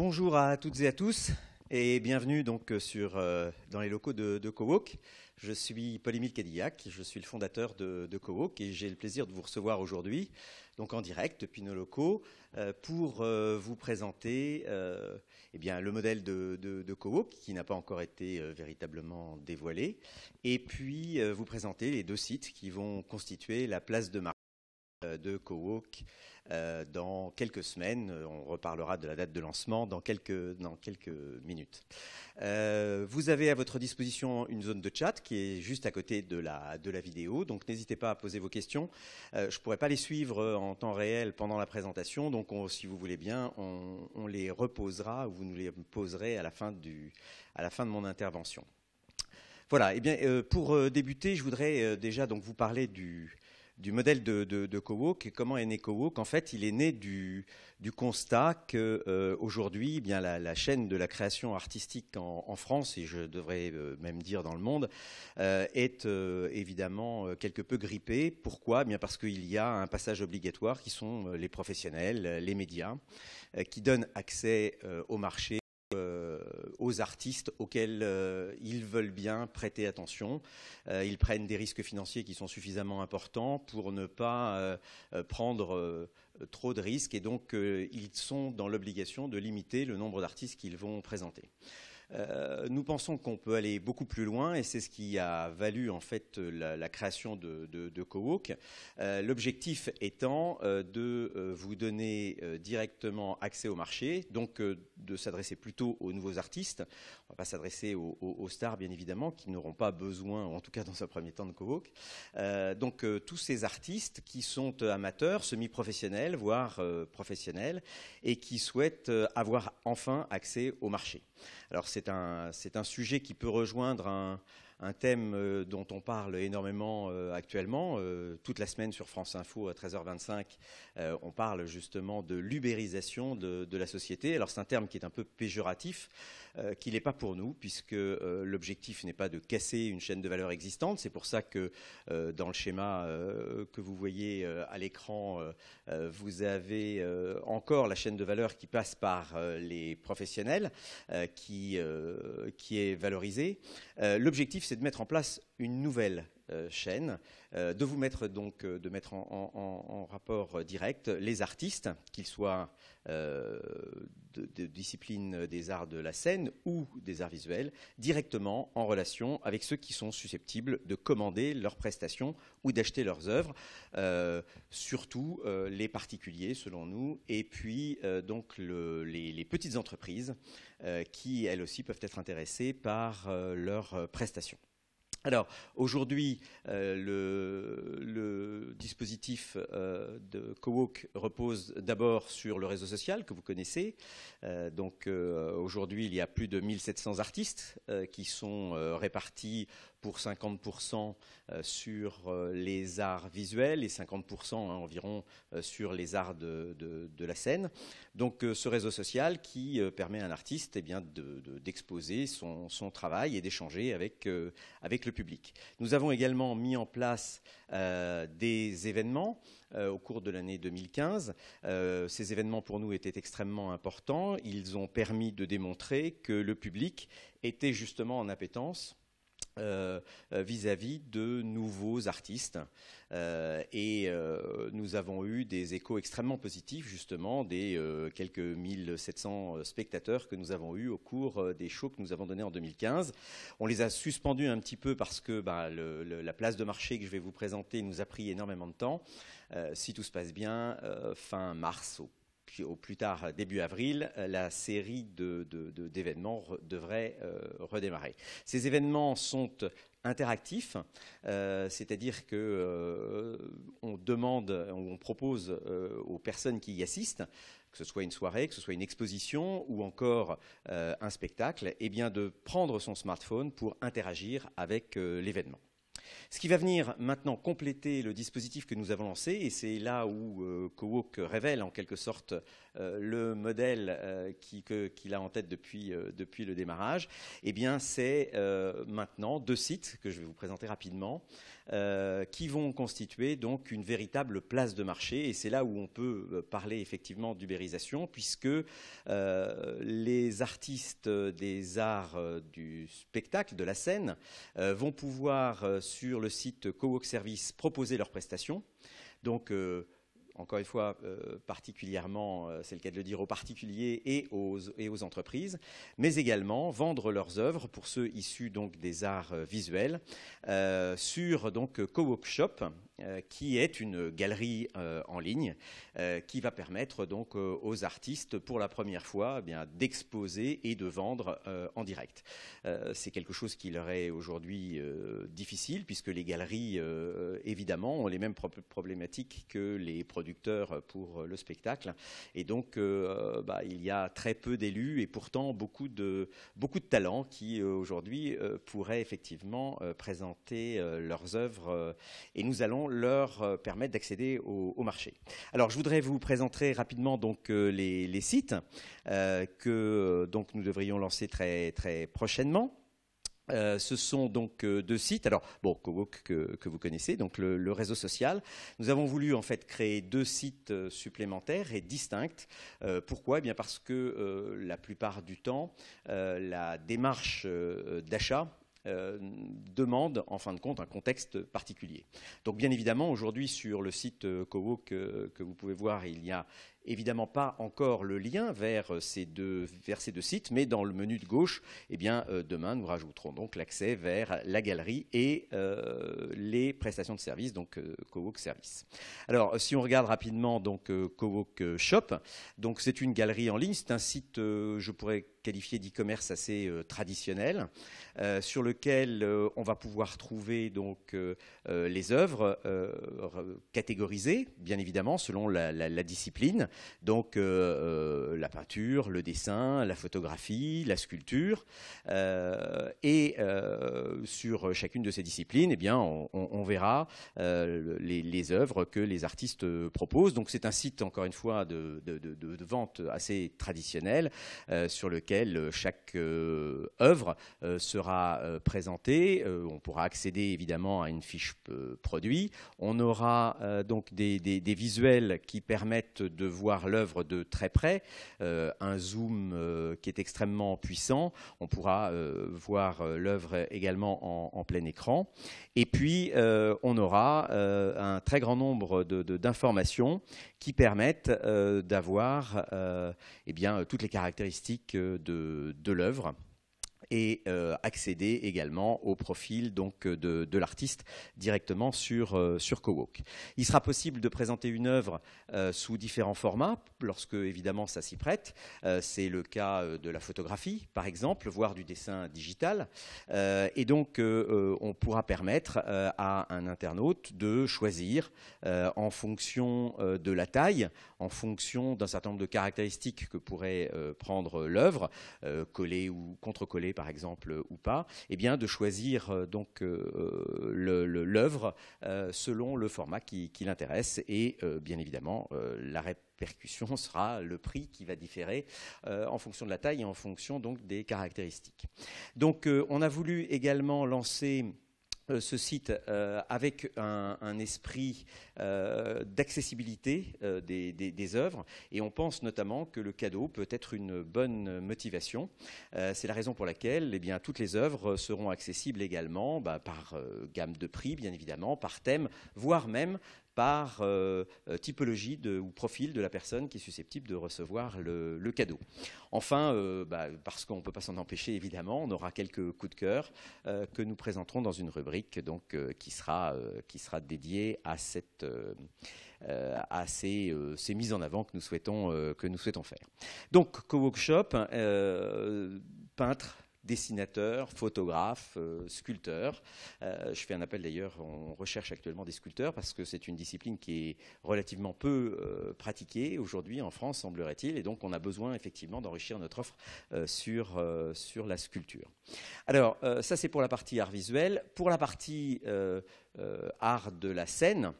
Bonjour à toutes et à tous et bienvenue donc dans les locaux de Cowork. Je suis Paul-Émile Cadillac, je suis le fondateur de Cowork et j'ai le plaisir de vous recevoir aujourd'hui donc en direct depuis nos locaux pour vous présenter le modèle de Cowork qui n'a pas encore été véritablement dévoilé et puis vous présenter les deux sites qui vont constituer la place de marché de Cowork dans quelques semaines. On reparlera de la date de lancement dans quelques minutes. Vous avez à votre disposition une zone de chat qui est juste à côté de la vidéo, donc n'hésitez pas à poser vos questions. Je ne pourrai pas les suivre en temps réel pendant la présentation, donc si vous voulez bien, on les reposera ou vous nous les poserez à la fin de mon intervention. Voilà, pour débuter, je voudrais déjà donc vous parler du modèle de Cowork. Et comment est né Cowork? En fait, il est né du constat qu'aujourd'hui, la chaîne de la création artistique en France, et je devrais même dire dans le monde, est évidemment quelque peu grippée. Pourquoi? Parce qu'il y a un passage obligatoire qui sont les professionnels, les médias, qui donnent accès au marché, aux artistes auxquels ils veulent bien prêter attention. Ils prennent des risques financiers qui sont suffisamment importants pour ne pas prendre trop de risques et donc ils sont dans l'obligation de limiter le nombre d'artistes qu'ils vont présenter. Nous pensons qu'on peut aller beaucoup plus loin et c'est ce qui a valu en fait la création de Cowork. L'objectif étant de vous donner directement accès au marché, donc de s'adresser plutôt aux nouveaux artistes. On ne va pas s'adresser aux stars bien évidemment qui n'auront pas besoin, en tout cas dans un premier temps, de Cowork. Donc tous ces artistes qui sont amateurs, semi-professionnels, voire professionnels et qui souhaitent avoir enfin accès au marché. Alors c'est un sujet qui peut rejoindre un thème dont on parle énormément actuellement. Toute la semaine sur France Info à 13h25, on parle justement de l'ubérisation de la société. Alors c'est un terme qui est un peu péjoratif, qui n'est pas pour nous, puisque l'objectif n'est pas de casser une chaîne de valeur existante. C'est pour ça que dans le schéma que vous voyez à l'écran, vous avez encore la chaîne de valeur qui passe par les professionnels, qui est valorisée. L'objectif, c'est de mettre en place une nouvelle chaîne, de mettre en rapport direct les artistes, qu'ils soient de discipline des arts de la scène ou des arts visuels, directement en relation avec ceux qui sont susceptibles de commander leurs prestations ou d'acheter leurs œuvres, surtout les particuliers selon nous, et puis les petites entreprises qui elles aussi peuvent être intéressées par leurs prestations. Alors, aujourd'hui, le dispositif de Cowork repose d'abord sur le réseau social que vous connaissez. Aujourd'hui, il y a plus de 1700 artistes qui sont répartis pour 50% sur les arts visuels et 50% environ sur les arts de la scène. Donc ce réseau social qui permet à un artiste d'exposer son travail et d'échanger avec le public. Nous avons également mis en place des événements au cours de l'année 2015. Ces événements pour nous étaient extrêmement importants. Ils ont permis de démontrer que le public était justement en appétence vis-à-vis de nouveaux artistes. Nous avons eu des échos extrêmement positifs, justement, des quelques 1700 spectateurs que nous avons eus au cours des shows que nous avons donnés en 2015. On les a suspendus un petit peu parce que la place de marché que je vais vous présenter nous a pris énormément de temps. Si tout se passe bien, fin mars, au plus tard début avril, la série d'événements devrait redémarrer. Ces événements sont interactifs, c'est-à-dire on propose aux personnes qui y assistent, que ce soit une soirée, que ce soit une exposition ou encore un spectacle, de prendre son smartphone pour interagir avec l'événement. Ce qui va venir maintenant compléter le dispositif que nous avons lancé, et c'est là où Cowork révèle en quelque sorte le modèle qu'il a en tête depuis le démarrage, c'est maintenant deux sites que je vais vous présenter rapidement. qui vont constituer donc une véritable place de marché. Et c'est là où on peut parler effectivement d'ubérisation, puisque les artistes des arts du spectacle, de la scène, vont pouvoir sur le site Cowork Service proposer leurs prestations. Donc encore une fois, particulièrement, c'est le cas de le dire, aux particuliers et aux entreprises, mais également vendre leurs œuvres pour ceux issus donc des arts visuels sur donc Cowork Shop, qui est une galerie en ligne qui va permettre donc aux artistes pour la première fois eh bien d'exposer et de vendre en direct. C'est quelque chose qui leur est aujourd'hui difficile, puisque les galeries évidemment ont les mêmes problématiques que les producteurs pour le spectacle, et donc il y a très peu d'élus et pourtant beaucoup de talents qui aujourd'hui pourraient effectivement présenter leurs œuvres, et nous allons leur permettre d'accéder au marché. Alors, je voudrais vous présenter rapidement donc les sites que donc nous devrions lancer très très prochainement. Ce sont donc deux sites. Alors, bon, Cowork que vous connaissez, donc le réseau social. Nous avons voulu en fait créer deux sites supplémentaires et distincts. Pourquoi ? Eh bien parce que la plupart du temps, la démarche d'achat demande en fin de compte un contexte particulier. Donc bien évidemment aujourd'hui sur le site Cowork que vous pouvez voir, il n'y a évidemment pas encore le lien vers ces deux sites, mais dans le menu de gauche, eh bien, demain nous rajouterons donc l'accès vers la galerie et les prestations de services, donc Cowork Service. Alors si on regarde rapidement donc Cowork Shop, donc c'est une galerie en ligne, c'est un site je pourrais qualifié d'e-commerce assez traditionnel, sur lequel on va pouvoir trouver donc les œuvres catégorisées, bien évidemment, selon la discipline. Donc la peinture, le dessin, la photographie, la sculpture, et sur chacune de ces disciplines, eh bien, on verra les œuvres que les artistes proposent. Donc c'est un site, encore une fois, de vente assez traditionnel, sur lequel chaque œuvre sera présentée. On pourra accéder évidemment à une fiche produit. On aura donc des visuels qui permettent de voir l'œuvre de très près, un zoom qui est extrêmement puissant. On pourra voir l'œuvre également en plein écran. Et puis, on aura un très grand nombre d'informations qui permettent d'avoir eh bien, toutes les caractéristiques de l'œuvre, et accéder également au profil donc, de l'artiste directement sur Cowork. Il sera possible de présenter une œuvre sous différents formats, lorsque évidemment ça s'y prête. C'est le cas de la photographie, par exemple, voire du dessin digital. Et donc, on pourra permettre à un internaute de choisir en fonction de la taille, en fonction d'un certain nombre de caractéristiques que pourrait prendre l'œuvre, collée ou contre-collée par exemple ou pas, eh bien de choisir donc l'œuvre selon le format qui l'intéresse, et bien évidemment la répercussion sera le prix qui va différer en fonction de la taille et en fonction donc des caractéristiques. Donc on a voulu également lancer ce site avec un esprit d'accessibilité des œuvres, et on pense notamment que le cadeau peut être une bonne motivation. C'est la raison pour laquelle eh bien, toutes les œuvres seront accessibles également par gamme de prix, bien évidemment, par thème, voire même par typologie ou profil de la personne qui est susceptible de recevoir le cadeau. Enfin, parce qu'on ne peut pas s'en empêcher évidemment, on aura quelques coups de cœur que nous présenterons dans une rubrique donc, qui sera dédiée à ces mises en avant que nous souhaitons faire. Donc, Cowork Shop, peintre, dessinateur, photographe, sculpteur. Je fais un appel d'ailleurs, on recherche actuellement des sculpteurs parce que c'est une discipline qui est relativement peu pratiquée aujourd'hui en France, semblerait-il, et donc on a besoin effectivement d'enrichir notre offre sur la sculpture. Alors, ça c'est pour la partie art visuel. Pour la partie art de la scène,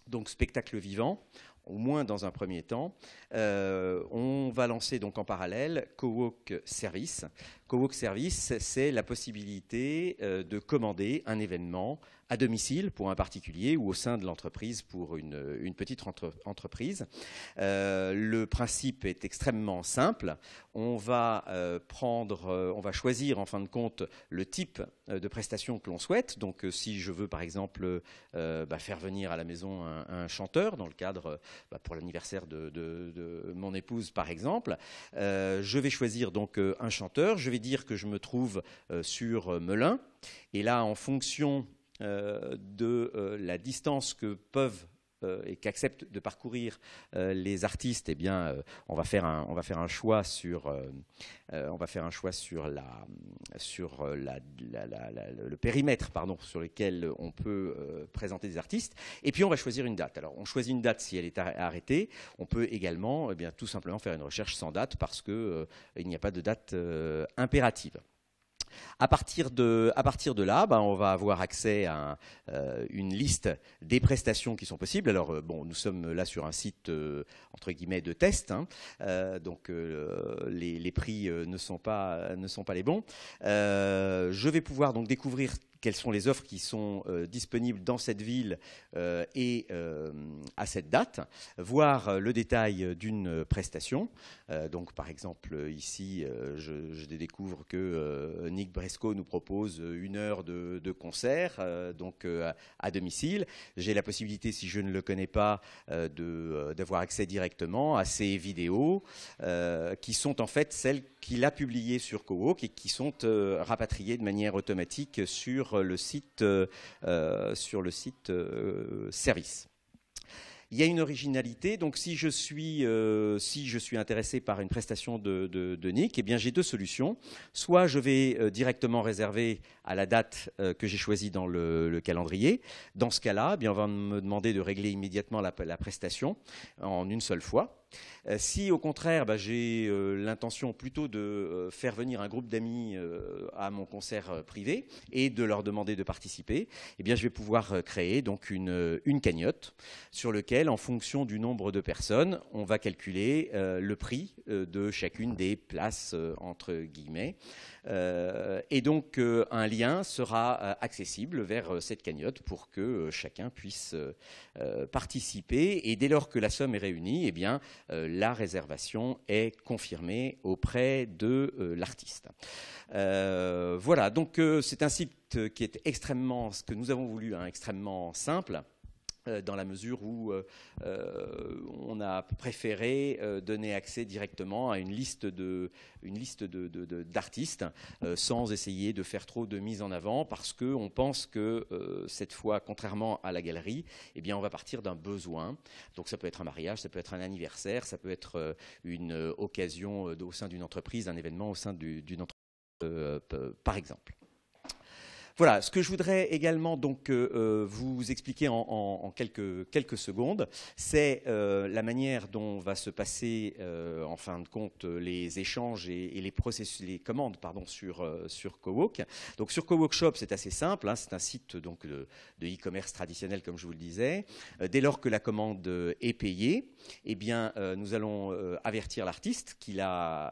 donc spectacle vivant, au moins dans un premier temps, on va lancer donc en parallèle Cowork Service. Cowork Service, c'est la possibilité de commander un événement, à domicile pour un particulier ou au sein de l'entreprise pour une petite entreprise. Le principe est extrêmement simple. On va choisir en fin de compte le type de prestation que l'on souhaite. Donc si je veux par exemple faire venir à la maison un chanteur dans le cadre pour l'anniversaire de mon épouse par exemple, je vais choisir donc un chanteur. Je vais dire que je me trouve sur Melun. Et là, en fonction de la distance que peuvent et qu'acceptent de parcourir les artistes, eh bien, on va faire un choix sur le périmètre, sur lequel on peut présenter des artistes. Et puis on va choisir une date. Alors on choisit une date si elle est arrêtée. On peut également, eh bien, tout simplement faire une recherche sans date parce que il n'y a pas de date impérative. À partir de là, on va avoir accès à une liste des prestations qui sont possibles. Alors, nous sommes là sur un site, entre guillemets, de test. Donc, les prix ne sont pas les bons. Je vais pouvoir donc découvrir quelles sont les offres qui sont disponibles dans cette ville et à cette date, voir le détail d'une prestation. Donc, par exemple, ici, je découvre que Nick Bresco nous propose 1 heure de concert à domicile. J'ai la possibilité, si je ne le connais pas, d'avoir accès directement à ces vidéos qui sont en fait celles qu'il a publiées sur Cowork et qui sont rapatriées de manière automatique sur le site service. Il y a une originalité, donc si je suis intéressé par une prestation de Nick, eh bien j'ai 2 solutions. Soit je vais directement réserver à la date que j'ai choisie dans le calendrier. Dans ce cas-là, eh bien, on va me demander de régler immédiatement la prestation en une seule fois. Si au contraire j'ai l'intention plutôt de faire venir un groupe d'amis à mon concert privé et de leur demander de participer, eh bien, je vais pouvoir créer donc une cagnotte sur lequel, en fonction du nombre de personnes, on va calculer le prix de chacune des places entre guillemets. Et donc un lien sera accessible vers cette cagnotte pour que chacun puisse participer. Et dès lors que la somme est réunie, eh bien, la réservation est confirmée auprès de l'artiste. Voilà, donc c'est un site qui est ce que nous avons voulu, extrêmement simple, dans la mesure où on a préféré donner accès directement à une liste d'artistes sans essayer de faire trop de mise en avant, parce qu'on pense que cette fois, contrairement à la galerie, eh bien, on va partir d'un besoin. Donc ça peut être un mariage, ça peut être un anniversaire, ça peut être une occasion au sein d'une entreprise, un événement au sein d'une entreprise, par exemple. Voilà, ce que je voudrais également donc vous expliquer en quelques secondes, c'est la manière dont va se passer en fin de compte les échanges et les commandes sur Cowork. Donc sur Cowork Shop, c'est assez simple, c'est un site donc de e-commerce traditionnel comme je vous le disais. Dès lors que la commande est payée, eh bien nous allons avertir l'artiste qu'il a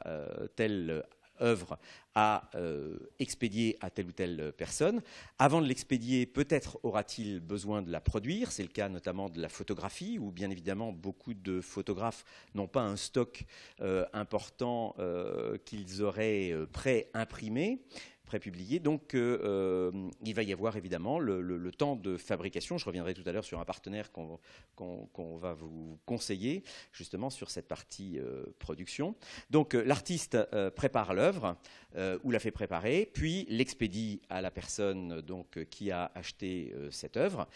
telle œuvre à expédier à telle ou telle personne. Avant de l'expédier, peut-être aura-t-il besoin de la produire. C'est le cas notamment de la photographie, où bien évidemment beaucoup de photographes n'ont pas un stock important qu'ils auraient pré-imprimé, prépublié. Donc il va y avoir évidemment le temps de fabrication. Je reviendrai tout à l'heure sur un partenaire qu'on va vous conseiller justement sur cette partie production. Donc l'artiste prépare l'œuvre ou la fait préparer, puis l'expédie à la personne donc, qui a acheté cette œuvre.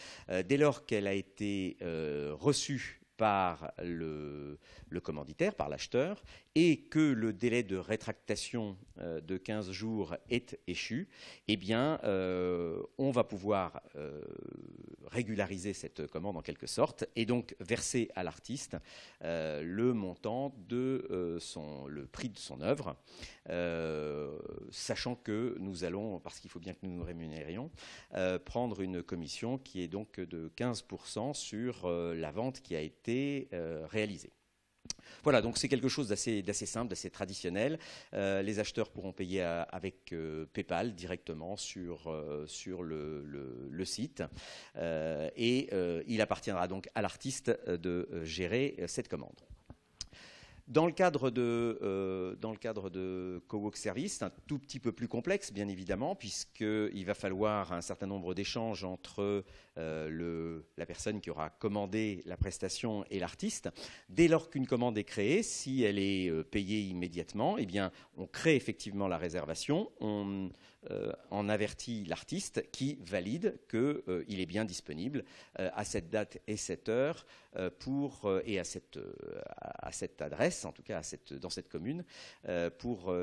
Dès lors qu'elle a été reçue par le commanditaire, par l'acheteur, et que le délai de rétractation de 15 jours est échu, eh bien, on va pouvoir régulariser cette commande en quelque sorte, et donc verser à l'artiste le montant de le prix de son œuvre, sachant que nous allons, parce qu'il faut bien que nous nous rémunérions, prendre une commission qui est donc de 15% sur la vente qui a été réalisée. Voilà, donc c'est quelque chose d'assez simple, d'assez traditionnel. Les acheteurs pourront payer avec PayPal directement sur le site. Il appartiendra donc à l'artiste de gérer cette commande. Dans le cadre de Cowork Service, c'est un tout petit peu plus complexe, bien évidemment, puisqu'il va falloir un certain nombre d'échanges entre la personne qui aura commandé la prestation et l'artiste. Dès lors qu'une commande est créée, si elle est payée immédiatement, eh bien, on crée effectivement la réservation, on avertit l'artiste qui valide qu'il est bien disponible à cette date et cette heure et à cette adresse, en tout cas dans cette commune, pour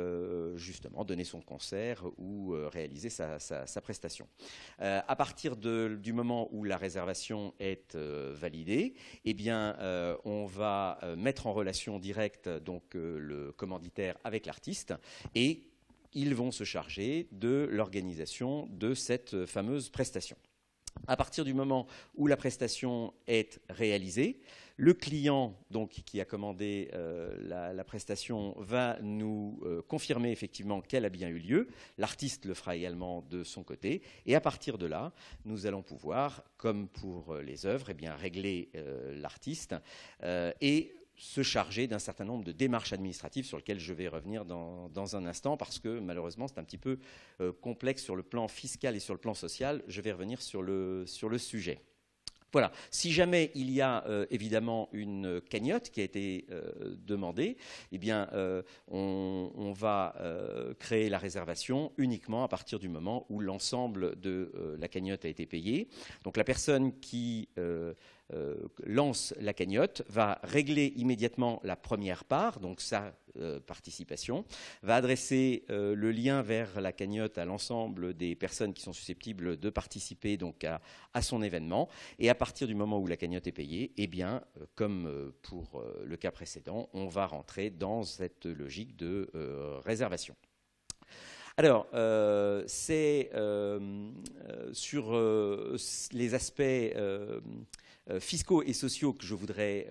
justement donner son concert ou réaliser sa prestation. À partir du moment où la réservation est validée, eh bien, on va mettre en relation directe donc, le commanditaire avec l'artiste et ils vont se charger de l'organisation de cette fameuse prestation. À partir du moment où la prestation est réalisée, le client donc, qui a commandé la prestation va nous confirmer effectivement qu'elle a bien eu lieu. L'artiste le fera également de son côté. Et à partir de là, nous allons pouvoir, comme pour les œuvres, eh bien, régler l'artiste et se charger d'un certain nombre de démarches administratives sur lesquelles je vais revenir dans un instant parce que malheureusement c'est un petit peu complexe sur le plan fiscal et sur le plan social. Je vais revenir sur le sujet. Voilà. Si jamais il y a évidemment une cagnotte qui a été demandée, eh bien, on va créer la réservation uniquement à partir du moment où l'ensemble de la cagnotte a été payé. Donc la personne qui lance la cagnotte va régler immédiatement la première part, donc sa participation, va adresser le lien vers la cagnotte à l'ensemble des personnes qui sont susceptibles de participer donc à son événement. Et à partir du moment où la cagnotte est payée, eh bien, comme pour le cas précédent, on va rentrer dans cette logique de réservation. Alors, c'est sur les aspects fiscaux et sociaux que je voudrais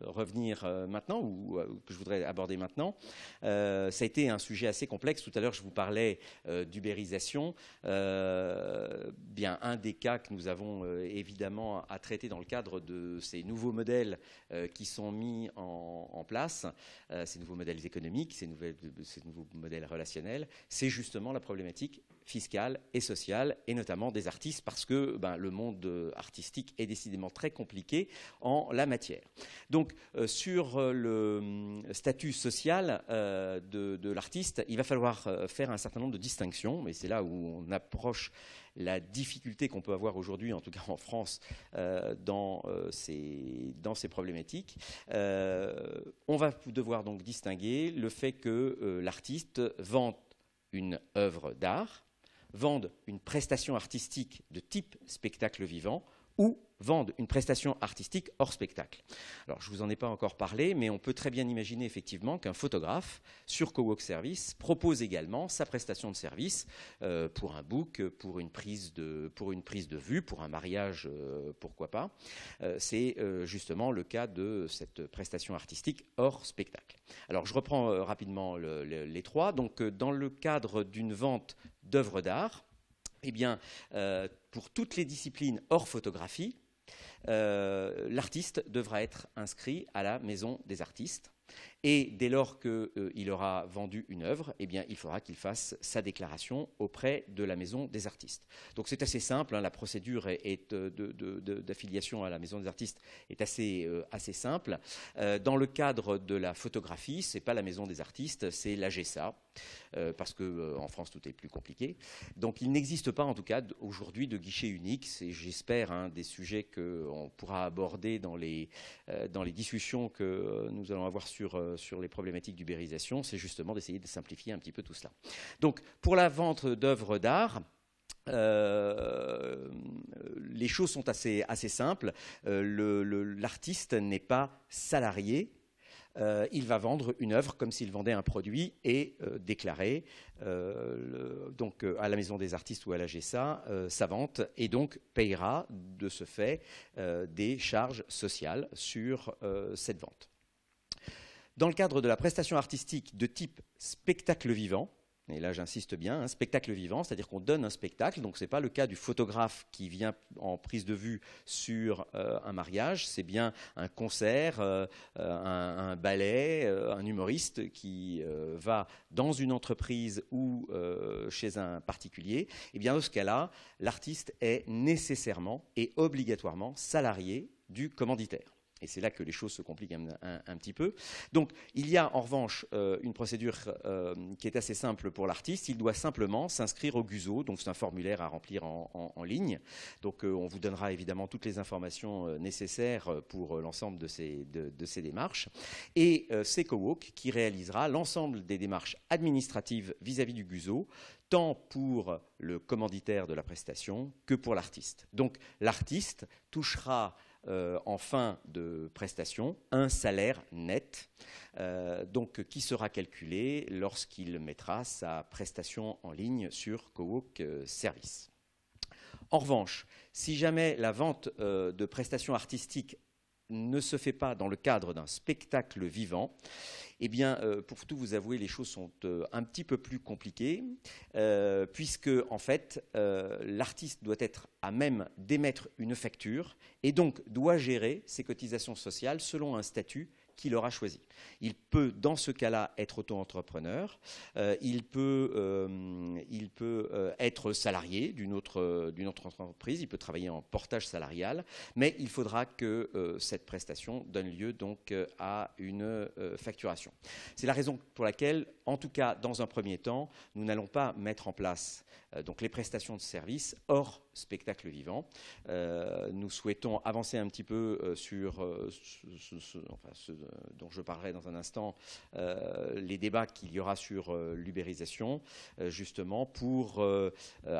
revenir maintenant ou que je voudrais aborder maintenant. Ça a été un sujet assez complexe. Tout à l'heure, je vous parlais d'ubérisation. Bien, un des cas que nous avons évidemment à traiter dans le cadre de ces nouveaux modèles qui sont mis en place, ces nouveaux modèles économiques, ces nouveaux modèles relationnels, c'est justement la problématique fiscale et sociale, et notamment des artistes, parce que le monde artistique est décidément très compliqué en la matière. Donc, sur le statut social de l'artiste, il va falloir faire un certain nombre de distinctions, mais c'est là où on approche la difficulté qu'on peut avoir aujourd'hui, en tout cas en France, dans ces problématiques. On va devoir donc distinguer le fait que l'artiste vende une œuvre d'art, vende une prestation artistique de type spectacle vivant ou vendent une prestation artistique hors spectacle. Alors, je ne vous en ai pas encore parlé, mais on peut très bien imaginer effectivement qu'un photographe sur Cowork Service propose également sa prestation de service pour un book, pour une prise de vue, pour un mariage, pourquoi pas. C'est justement le cas de cette prestation artistique hors spectacle. Alors, je reprends rapidement les trois. Donc, dans le cadre d'une vente d'œuvres d'art, eh bien, pour toutes les disciplines hors photographie, l'artiste devra être inscrit à la maison des artistes. Et dès lors qu'il aura vendu une œuvre, eh bien, il faudra qu'il fasse sa déclaration auprès de la maison des artistes. Donc c'est assez simple, hein, la procédure d'affiliation à la maison des artistes est assez simple. Dans le cadre de la photographie, ce n'est pas la maison des artistes, c'est l'AGESA, parce qu'en France tout est plus compliqué. Donc il n'existe pas en tout cas aujourd'hui de guichet unique. C'est, j'espère, des sujets qu'on pourra aborder dans les discussions que nous allons avoir sur les problématiques d'ubérisation, c'est justement d'essayer de simplifier un petit peu tout cela. Donc, pour la vente d'œuvres d'art, les choses sont assez simples. L'artiste n'est pas salarié. Il va vendre une œuvre comme s'il vendait un produit et déclarer donc à la Maison des artistes ou à l'AGESA sa vente et donc payera de ce fait des charges sociales sur cette vente. Dans le cadre de la prestation artistique de type spectacle vivant, et là j'insiste bien, un spectacle vivant, c'est-à-dire qu'on donne un spectacle, donc ce n'est pas le cas du photographe qui vient en prise de vue sur un mariage, c'est bien un concert, un ballet, un humoriste qui va dans une entreprise ou chez un particulier. Et bien dans ce cas-là, l'artiste est nécessairement et obligatoirement salarié du commanditaire. Et c'est là que les choses se compliquent un petit peu. Donc, il y a en revanche une procédure qui est assez simple pour l'artiste. Il doit simplement s'inscrire au GUSO, donc c'est un formulaire à remplir en ligne. Donc, on vous donnera évidemment toutes les informations nécessaires pour l'ensemble de ces démarches. Et c'est Cowork qui réalisera l'ensemble des démarches administratives vis-à-vis du GUSO, tant pour le commanditaire de la prestation que pour l'artiste. Donc, l'artiste touchera en fin de prestation, un salaire net donc, qui sera calculé lorsqu'il mettra sa prestation en ligne sur Cowork Service. En revanche, si jamais la vente de prestations artistiques ne se fait pas dans le cadre d'un spectacle vivant, eh bien, pour tout vous avouer, les choses sont un petit peu plus compliquées, puisque, en fait, l'artiste doit être à même d'émettre une facture et donc doit gérer ses cotisations sociales selon un statut qu'il aura choisi. Il peut, dans ce cas-là, être auto-entrepreneur, il peut être salarié d'une autre entreprise, il peut travailler en portage salarial, mais il faudra que cette prestation donne lieu donc à une facturation. C'est la raison pour laquelle, en tout cas dans un premier temps, nous n'allons pas mettre en place donc les prestations de services hors spectacle vivant. Nous souhaitons avancer un petit peu sur ce dont je parlerai dans un instant, les débats qu'il y aura sur l'ubérisation, justement pour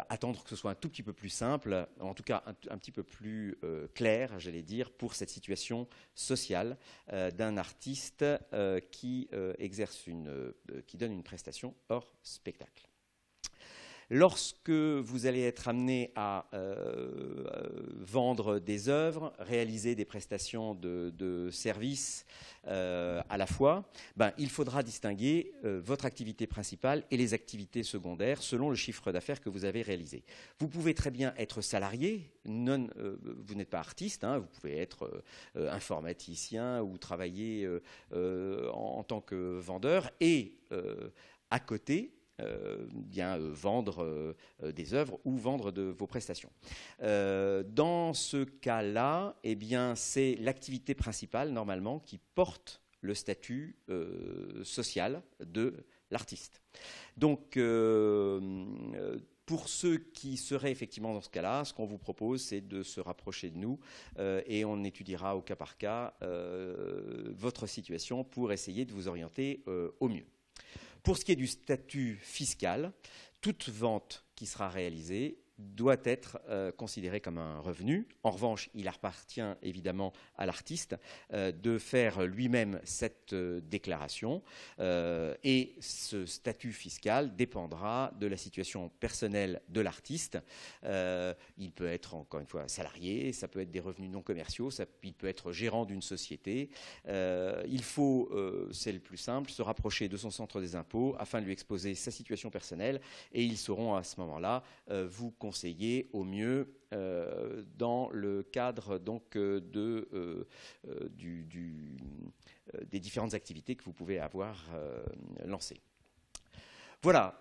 attendre que ce soit un tout petit peu plus simple, en tout cas un petit peu plus clair, j'allais dire, pour cette situation sociale d'un artiste qui donne une prestation hors spectacle. Lorsque vous allez être amené à vendre des œuvres, réaliser des prestations de services à la fois, il faudra distinguer votre activité principale et les activités secondaires selon le chiffre d'affaires que vous avez réalisé. Vous pouvez très bien être salarié, vous n'êtes pas artiste, hein, vous pouvez être informaticien ou travailler en tant que vendeur et à côté, vendre des œuvres ou vendre vos prestations. Dans ce cas-là, eh bien, c'est l'activité principale, normalement, qui porte le statut social de l'artiste. Donc, pour ceux qui seraient effectivement dans ce cas-là, ce qu'on vous propose, c'est de se rapprocher de nous et on étudiera au cas par cas votre situation pour essayer de vous orienter au mieux. Pour ce qui est du statut fiscal, toute vente qui sera réalisée doit être considérée comme un revenu. En revanche, il appartient évidemment à l'artiste de faire lui-même cette déclaration et ce statut fiscal dépendra de la situation personnelle de l'artiste. Il peut être, encore une fois, salarié, ça peut être des revenus non commerciaux, il peut être gérant d'une société. Il faut, c'est le plus simple, se rapprocher de son centre des impôts afin de lui exposer sa situation personnelle et ils sauront à ce moment-là vous conseiller au mieux dans le cadre donc des différentes activités que vous pouvez avoir lancées. Voilà,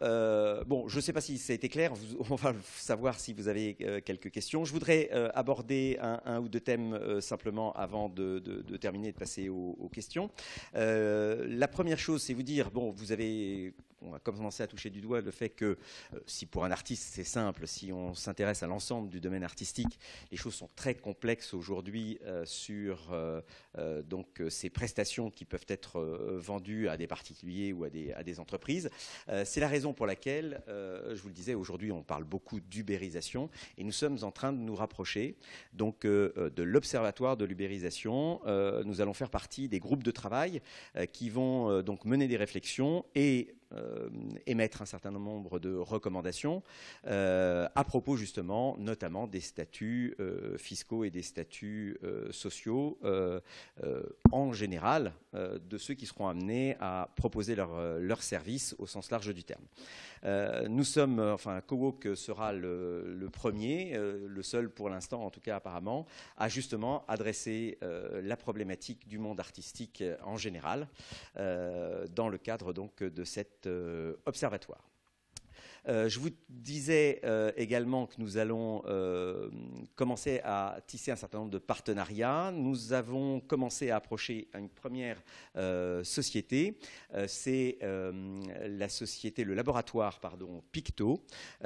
bon, je ne sais pas si ça a été clair, on va savoir si vous avez quelques questions. Je voudrais aborder un ou deux thèmes simplement avant de terminer et de passer aux questions. La première chose, c'est vous dire, bon, on va commencer à toucher du doigt le fait que si pour un artiste c'est simple, si on s'intéresse à l'ensemble du domaine artistique, les choses sont très complexes aujourd'hui sur donc, ces prestations qui peuvent être vendues à des particuliers ou à des entreprises. C'est la raison pour laquelle, je vous le disais, aujourd'hui on parle beaucoup d'ubérisation et nous sommes en train de nous rapprocher donc, de l'Observatoire de l'ubérisation. Nous allons faire partie des groupes de travail qui vont donc mener des réflexions et émettre un certain nombre de recommandations à propos justement, notamment des statuts fiscaux et des statuts sociaux en général de ceux qui seront amenés à proposer leurs services au sens large du terme. Nous sommes, enfin, Cowork sera le premier, le seul pour l'instant, en tout cas apparemment, à justement adresser la problématique du monde artistique en général dans le cadre donc de cet observatoire. Je vous disais également que nous allons commencer à tisser un certain nombre de partenariats. Nous avons commencé à approcher une première société. C'est la société, le laboratoire, pardon, Picto,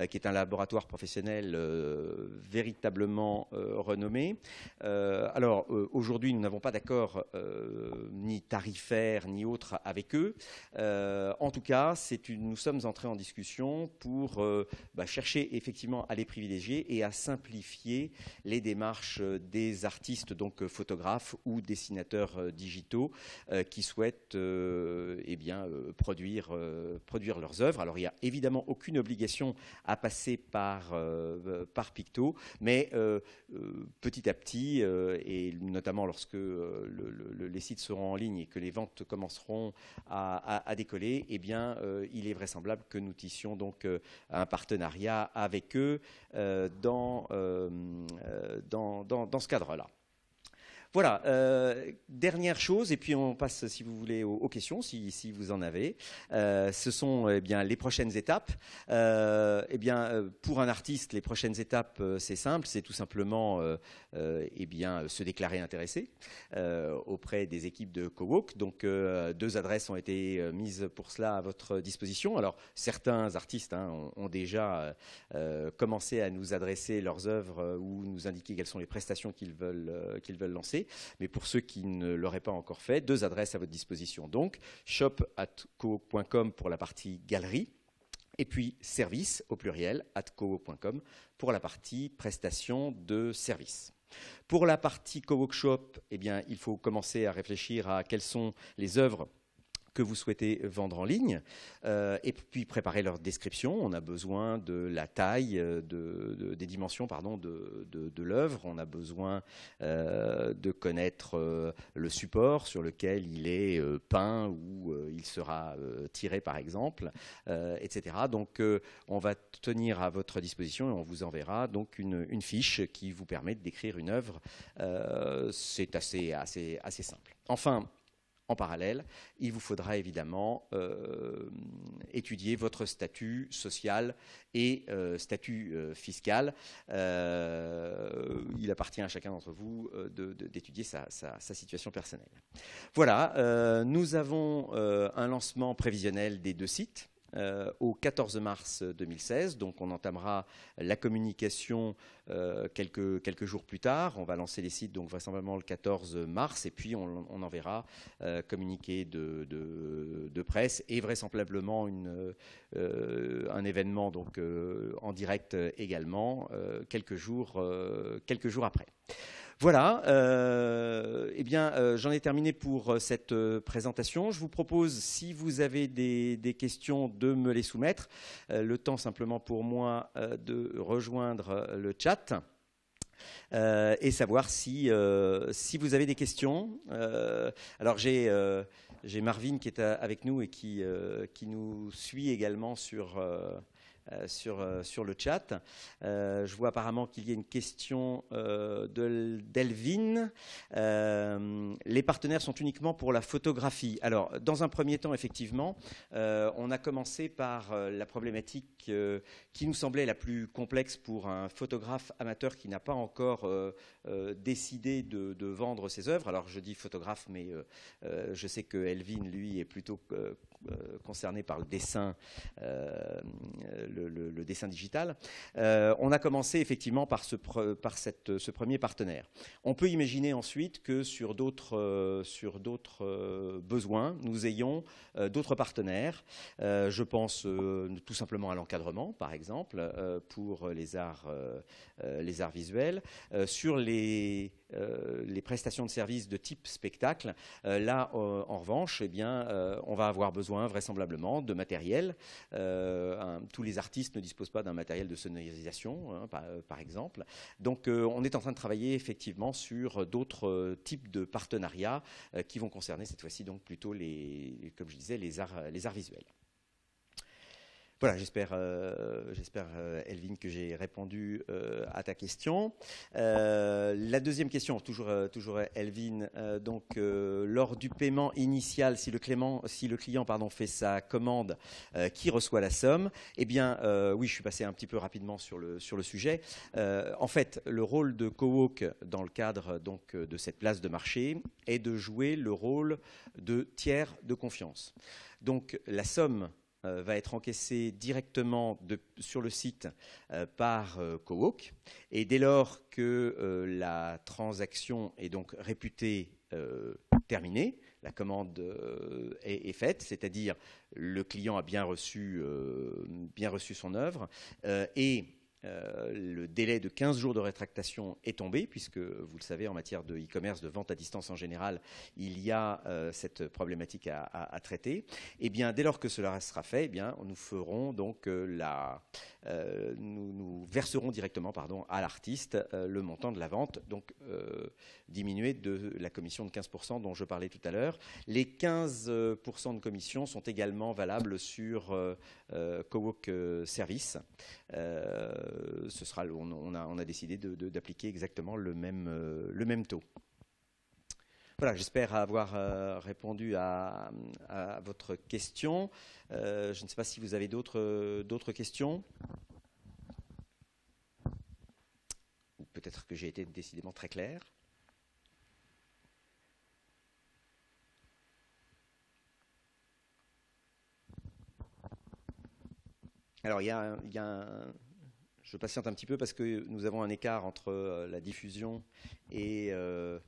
qui est un laboratoire professionnel véritablement renommé. Alors, aujourd'hui, nous n'avons pas d'accord ni tarifaire ni autre avec eux. En tout cas, nous sommes entrés en discussion pour chercher effectivement à les privilégier et à simplifier les démarches des artistes, donc photographes ou dessinateurs digitaux qui souhaitent produire leurs œuvres. Alors il n'y a évidemment aucune obligation à passer par Picto, mais petit à petit, et notamment lorsque les sites seront en ligne et que les ventes commenceront à décoller, eh bien, il est vraisemblable que nous tissions donc un partenariat avec eux dans ce cadre-là. Voilà, dernière chose, et puis on passe, si vous voulez, aux questions, si vous en avez. Ce sont les prochaines étapes. Pour un artiste, les prochaines étapes, c'est simple, c'est tout simplement se déclarer intéressé auprès des équipes de Cowork. Donc, 2 adresses ont été mises pour cela à votre disposition. Alors, certains artistes ont déjà commencé à nous adresser leurs œuvres ou nous indiquer quelles sont les prestations qu'ils veulent lancer. Mais pour ceux qui ne l'auraient pas encore fait, 2 adresses à votre disposition. Donc, shop@cowork.com pour la partie galerie, et puis service au pluriel @cowork.com pour la partie prestation de services. Pour la partie Cowork Shop, il faut commencer à réfléchir à quelles sont les œuvres que vous souhaitez vendre en ligne, et puis préparer leur description. On a besoin de la taille, des dimensions de l'œuvre. On a besoin de connaître le support sur lequel il est peint ou il sera tiré, par exemple, etc. Donc, on va tenir à votre disposition et on vous enverra donc une fiche qui vous permet de décrire une œuvre. C'est assez simple. Enfin, en parallèle, il vous faudra évidemment étudier votre statut social et statut fiscal. Il appartient à chacun d'entre vous d'étudier sa situation personnelle. Voilà, nous avons un lancement prévisionnel des 2 sites. Au 14 mars 2016, donc on entamera la communication quelques jours plus tard. On va lancer les sites donc vraisemblablement le 14 mars et puis on enverra communiqué de presse et vraisemblablement un événement donc en direct également quelques jours après. Voilà, j'en ai terminé pour cette présentation. Je vous propose, si vous avez des questions, de me les soumettre. Le temps simplement pour moi de rejoindre le chat et savoir si vous avez des questions. Alors j'ai Marvin qui est avec nous et qui nous suit également sur le chat. Je vois apparemment qu'il y a une question d'Elvin. Les partenaires sont uniquement pour la photographie. Alors, dans un premier temps, effectivement, on a commencé par la problématique qui nous semblait la plus complexe pour un photographe amateur qui n'a pas encore décidé de vendre ses œuvres. Alors, je dis photographe, mais je sais que Elvin, lui, est plutôt concerné par le dessin, le dessin digital. On a commencé effectivement par ce premier partenaire. On peut imaginer ensuite que sur d'autres besoins, nous ayons d'autres partenaires. Je pense tout simplement à l'encadrement, par exemple, pour les arts visuels. Sur les les prestations de services de type spectacle. Là, en revanche, eh bien, on va avoir besoin vraisemblablement de matériel. Tous les artistes ne disposent pas d'un matériel de sonorisation, hein, par exemple. Donc, on est en train de travailler effectivement sur d'autres types de partenariats qui vont concerner cette fois-ci donc plutôt comme je disais, les arts visuels. Voilà, j'espère, Elvin, que j'ai répondu à ta question. La deuxième question, toujours Elvin, lors du paiement initial, si le client fait sa commande, qui reçoit la somme? Eh bien, oui, je suis passé un petit peu rapidement sur le sujet. En fait, le rôle de Cowork dans le cadre donc, de cette place de marché est de jouer le rôle de tiers de confiance. Donc, la somme va être encaissé directement sur le site par Cowork. Et dès lors que la transaction est donc réputée terminée, la commande est faite, c'est-à-dire le client a bien reçu son œuvre et le délai de 15 jours de rétractation est tombé, puisque, vous le savez, en matière de e-commerce, de vente à distance en général, il y a cette problématique à traiter. Et bien, dès lors que cela sera fait, eh bien, nous ferons donc nous verserons directement à l'artiste le montant de la vente, donc diminué de la commission de 15% dont je parlais tout à l'heure. Les 15% de commission sont également valables sur Cowork Service. On a décidé d'appliquer exactement le même taux. Voilà, j'espère avoir répondu à votre question. Je ne sais pas si vous avez d'autres questions. Ou peut-être que j'ai été décidément très clair. Alors, je patiente un petit peu parce que nous avons un écart entre la diffusion et le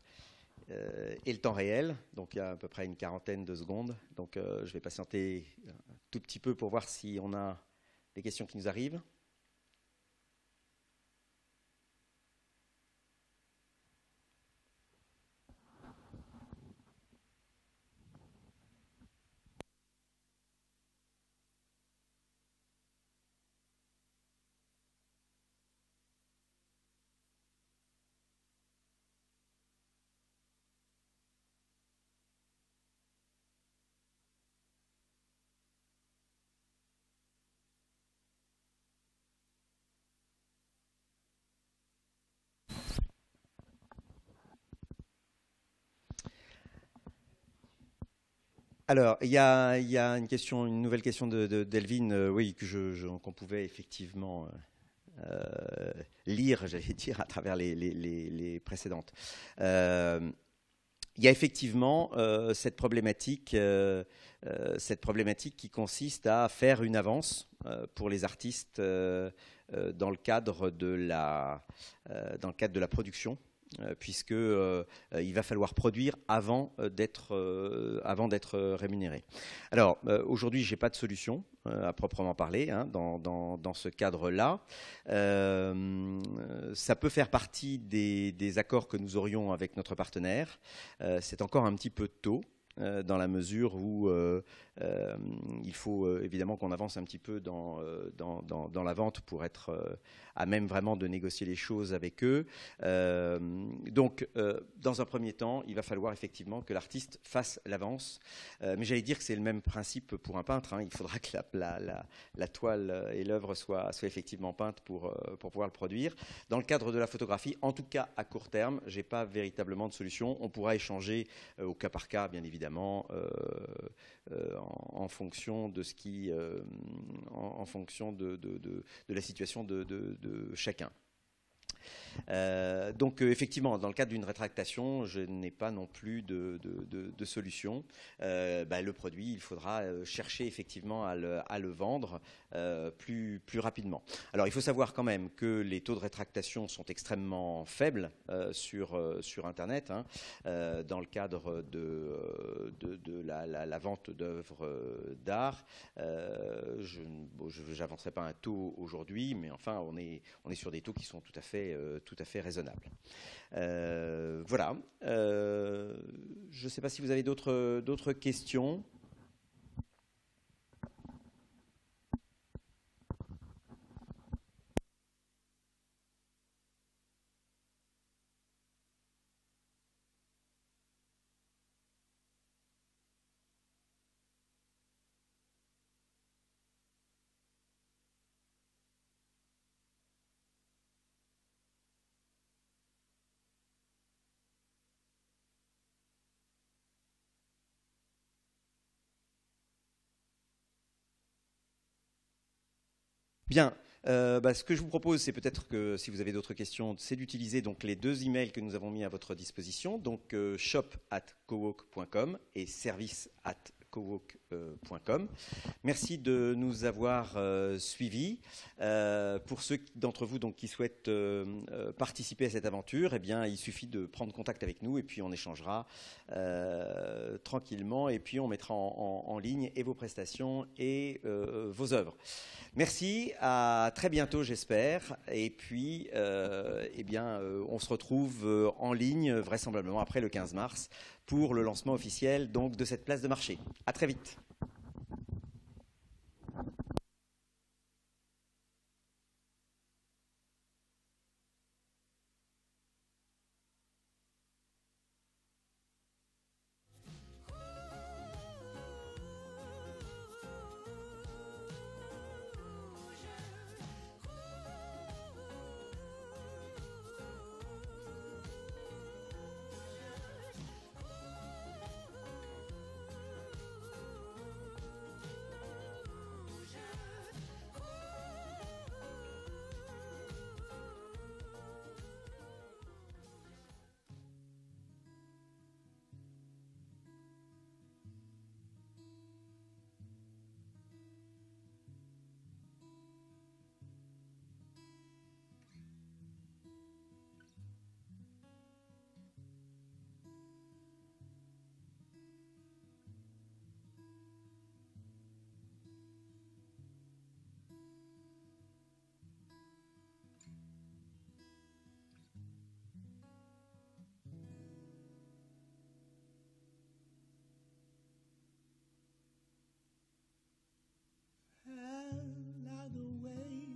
temps réel. Donc, il y a à peu près une quarantaine de secondes. Donc, je vais patienter un tout petit peu pour voir si on a des questions qui nous arrivent. Alors, il y a une nouvelle question d'Elvin, oui, qu'on pouvait effectivement lire, j'allais dire, à travers les précédentes. Il y a effectivement cette problématique qui consiste à faire une avance pour les artistes dans le cadre de la production. Puisque il va falloir produire avant d'être rémunéré. Alors, aujourd'hui, je n'ai pas de solution à proprement parler hein, dans ce cadre-là. Ça peut faire partie des accords que nous aurions avec notre partenaire. C'est encore un petit peu tôt. Dans la mesure où il faut évidemment qu'on avance un petit peu dans la vente pour être à même vraiment de négocier les choses avec eux. Donc, dans un premier temps, il va falloir effectivement que l'artiste fasse l'avance. Mais j'allais dire que c'est le même principe pour un peintre. Hein. Il faudra que la toile et l'œuvre soient effectivement peintes pour pouvoir le produire. Dans le cadre de la photographie, en tout cas à court terme, je n'ai pas véritablement de solution. On pourra échanger au cas par cas, bien évidemment, en fonction de ce qui, en fonction de la situation de chacun. Donc effectivement, dans le cadre d'une rétractation, je n'ai pas non plus de solution. Le produit, il faudra chercher effectivement à le vendre plus rapidement. Alors il faut savoir quand même que les taux de rétractation sont extrêmement faibles sur Internet hein, dans le cadre de la vente d'œuvres d'art. Je n'avancerai pas un taux aujourd'hui, mais enfin on est sur des taux qui sont tout à fait tout à fait raisonnable. Voilà. Je ne sais pas si vous avez d'autres questions. Bien. Ce que je vous propose, c'est peut-être que si vous avez d'autres questions, c'est d'utiliser donc les deux emails que nous avons mis à votre disposition, donc shop@cowork.com et service@cowork.com. Merci de nous avoir suivis. Pour ceux d'entre vous donc, qui souhaitent participer à cette aventure, eh bien, il suffit de prendre contact avec nous et puis on échangera tranquillement et puis on mettra en ligne et vos prestations et vos œuvres. Merci, à très bientôt j'espère, et puis on se retrouve en ligne vraisemblablement après le 15 mars pour le lancement officiel donc, de cette place de marché. À très vite. And now the weight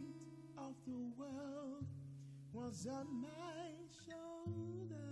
of the world was on my shoulders.